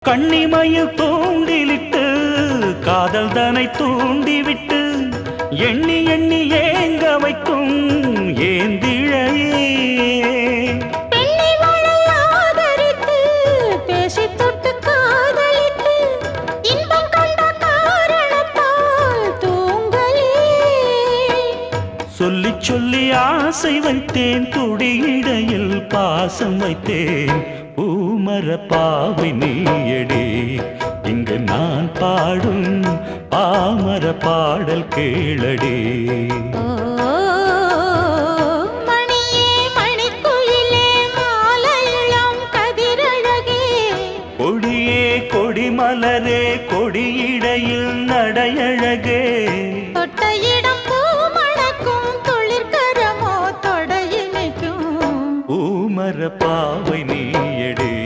கண்ணிமையில் தூண்டிலிட்டு காதல் தனை தூண்டிவிட்டு எண்ணி எண்ணி ஏங்க வைக்கும் ஏந்திழையே சொல்லி சொல்லி ஆசை வைத்தேன் துடியிடையில் பாசம் வைத்தேன் பூமர பாவை நீயடி இங்கு நான் பாடும் பாமர பாடல் கேளடி கொடியே கொடிமலரே கொடியிடையில் நடையழகே பூமர பாவை நீயடி